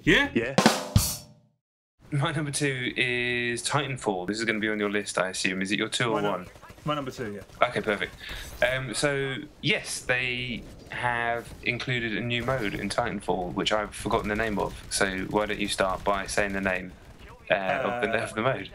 Yeah? Yeah. My number 2 is Titanfall. This is going to be on your list, I assume. Is it your 2 or 1? My number 2, yeah. Okay, perfect. So, yes, they have included a new mode in Titanfall, which I've forgotten the name of. So why don't you start by saying the name of the mode?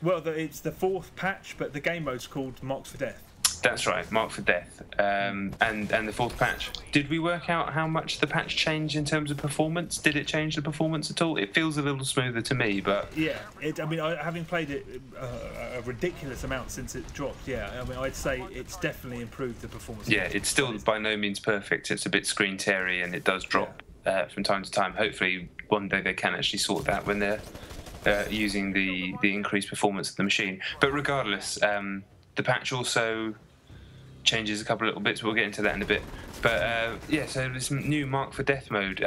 Well, it's the 4th patch, but the game mode's called Marks for Death. That's right, Mark for Death. And the 4th patch. Did we work out how much the patch changed in terms of performance? Did it change the performance at all? It feels a little smoother to me, but... Yeah, having played it a ridiculous amount since it dropped, I'd say it's definitely improved the performance. Yeah, it's still by no means perfect. It's a bit screen teary and it does drop from time to time. Hopefully one day they can actually sort that when they're using the increased performance of the machine. But regardless, the patch also changes a couple of little bits. We'll get into that in a bit. But so this new Mark for Death mode.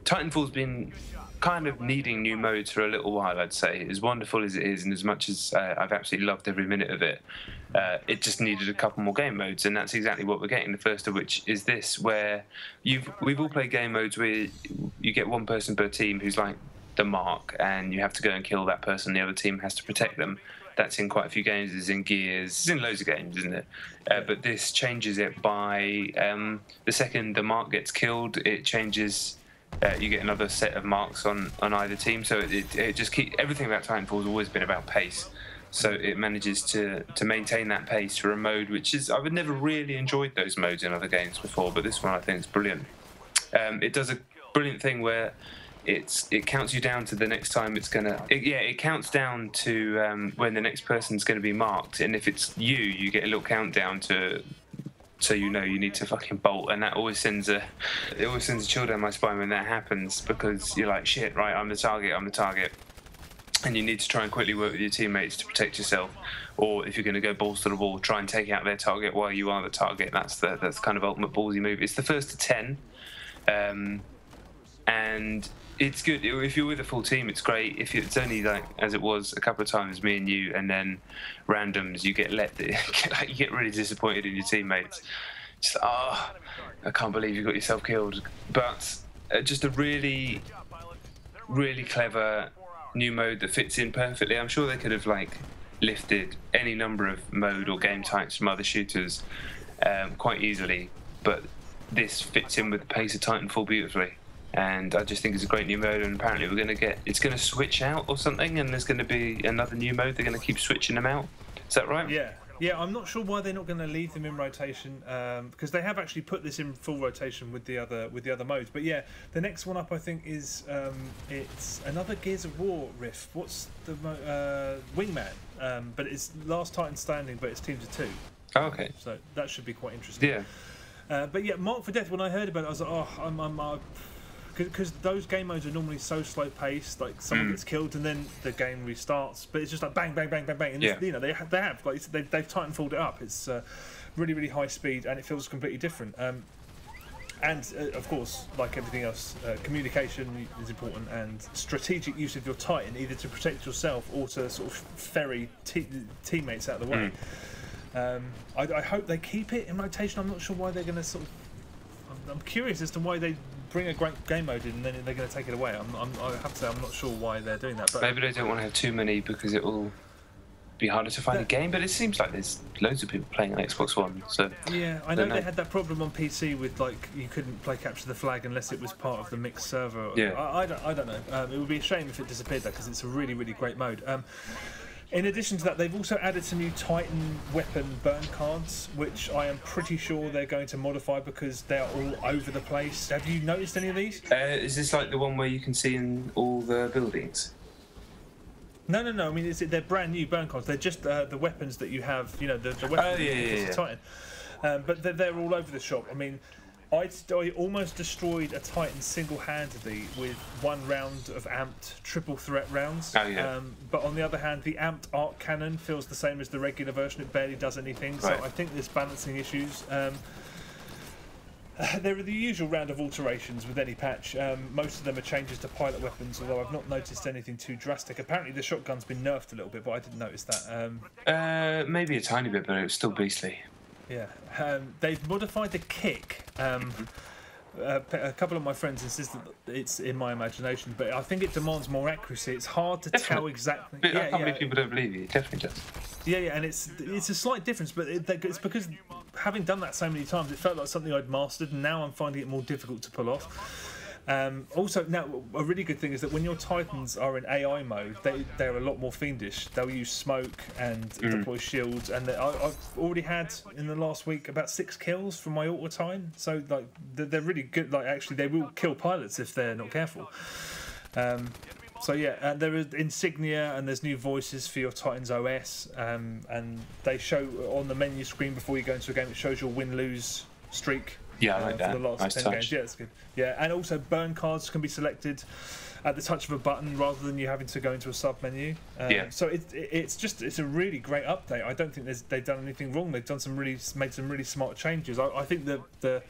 Titanfall's been kind of needing new modes for a little while, I'd say. As wonderful as it is, and as much as I've absolutely loved every minute of it, it just needed a couple more game modes, and that's exactly what we're getting. The first of which is this, where we've all played game modes where you get one person per team who's like the Mark, and you have to go and kill that person. The other team has to protect them. That's in quite a few games. It's in Gears. It's in loads of games, isn't it? But this changes it by the second the Mark gets killed, it changes. You get another set of marks on either team. So it just keeps everything about Titanfall has always been about pace. So it manages to maintain that pace for a mode which is I've never really enjoyed those modes in other games before, but this one I think is brilliant. It does a brilliant thing where it counts you down to the next time it's gonna. It counts down to when the next person's gonna be marked, and if it's you get a little countdown to, so you know you need to fucking bolt, and that always sends a chill down my spine when that happens, because you're like, shit, right, I'm the target, and you need to try and quickly work with your teammates to protect yourself, or if you're going to go balls to the wall, try and take out their target while you are the target. That's kind of ultimate ballsy move. It's the first to 10, and it's good. If you're with a full team, it's great. If it's only like, as it was a couple of times, me and you, and then randoms, you get you get really disappointed in your teammates. Just like, I can't believe you got yourself killed. But just a really, really clever new mode that fits in perfectly. I'm sure they could have lifted any number of mode or game types from other shooters quite easily, but this fits in with the pace of Titanfall beautifully. And I just think it's a great new mode, and apparently it's going to switch out or something, and there's going to be another new mode. They're going to keep switching them out. Is that right? Yeah. I'm not sure why they're not going to leave them in rotation, because they have actually put this in full rotation with the other modes. But yeah, the next one up I think is it's another Gears of War riff. What's the Wingman? But it's Last Titan Standing, but it's teams of 2. Oh, okay. So that should be quite interesting. Yeah. But yeah, Mark for Death. When I heard about it, I was like, because those game modes are normally so slow paced, like someone gets killed and then the game restarts, but it's just like bang, bang, bang, bang, bang, and they have like they've Titanfalled it up. It's really, really high speed, and it feels completely different. And of course, like everything else, communication is important, and strategic use of your Titan, either to protect yourself or to sort of ferry teammates out of the way. I hope they keep it in rotation. I'm not sure why they're going to sort of. I'm curious as to why they bring a great game mode in and then they're going to take it away. I have to say I'm not sure why they're doing that. But maybe they don't want to have too many because it will be harder to find a game. But it seems like there's loads of people playing on Xbox One. So yeah, I know they had that problem on PC with you couldn't play Capture the Flag unless it was part of the mixed server. Yeah. I don't know. It would be a shame if it disappeared though, because it's a really, really great mode. In addition to that, they've also added some new Titan weapon burn cards, which I am pretty sure they're going to modify because they're all over the place. Have you noticed any of these? Is this like the one where you can see in all the buildings? No. I mean, they're brand new burn cards. They're just the weapons that you have, the weapons yeah. Titan. But they're all over the shop. I mean, I almost destroyed a Titan single-handedly with one round of amped triple threat rounds. Oh, yeah. But on the other hand, the amped arc cannon feels the same as the regular version. It barely does anything. So right. I think there's balancing issues. There are the usual round of alterations with any patch. Most of them are changes to pilot weapons, although I've not noticed anything too drastic. Apparently the shotgun's been nerfed a little bit, but I didn't notice that. Maybe a tiny bit, but it was still beastly. Yeah, they've modified the kick. a couple of my friends insist that it's in my imagination, but I think it demands more accuracy. It's hard to tell exactly. I can't believe people don't believe you. It definitely does. Yeah, and it's a slight difference, but it's because having done that so many times, it felt like something I'd mastered, and now I'm finding it more difficult to pull off. Also, now a really good thing is that when your Titans are in AI mode, they're a lot more fiendish. They'll use smoke and deploy shields, and I've already had in the last week about 6 kills from my Autotine. So like they're really good. Like actually, they will kill pilots if they're not careful. So yeah, there is insignia and there's new voices for your Titans OS, and they show on the menu screen before you go into a game. It shows your win-lose streak. Yeah, I like that. For the last nice 10 touch. games. Yeah, it's good. Yeah, and also burn cards can be selected at the touch of a button rather than you having to go into a sub menu. So it's a really great update. I don't think they've done anything wrong. They've made some really smart changes. I think the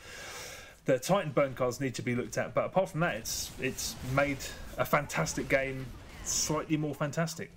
Titan burn cards need to be looked at, but apart from that, it's made a fantastic game slightly more fantastic.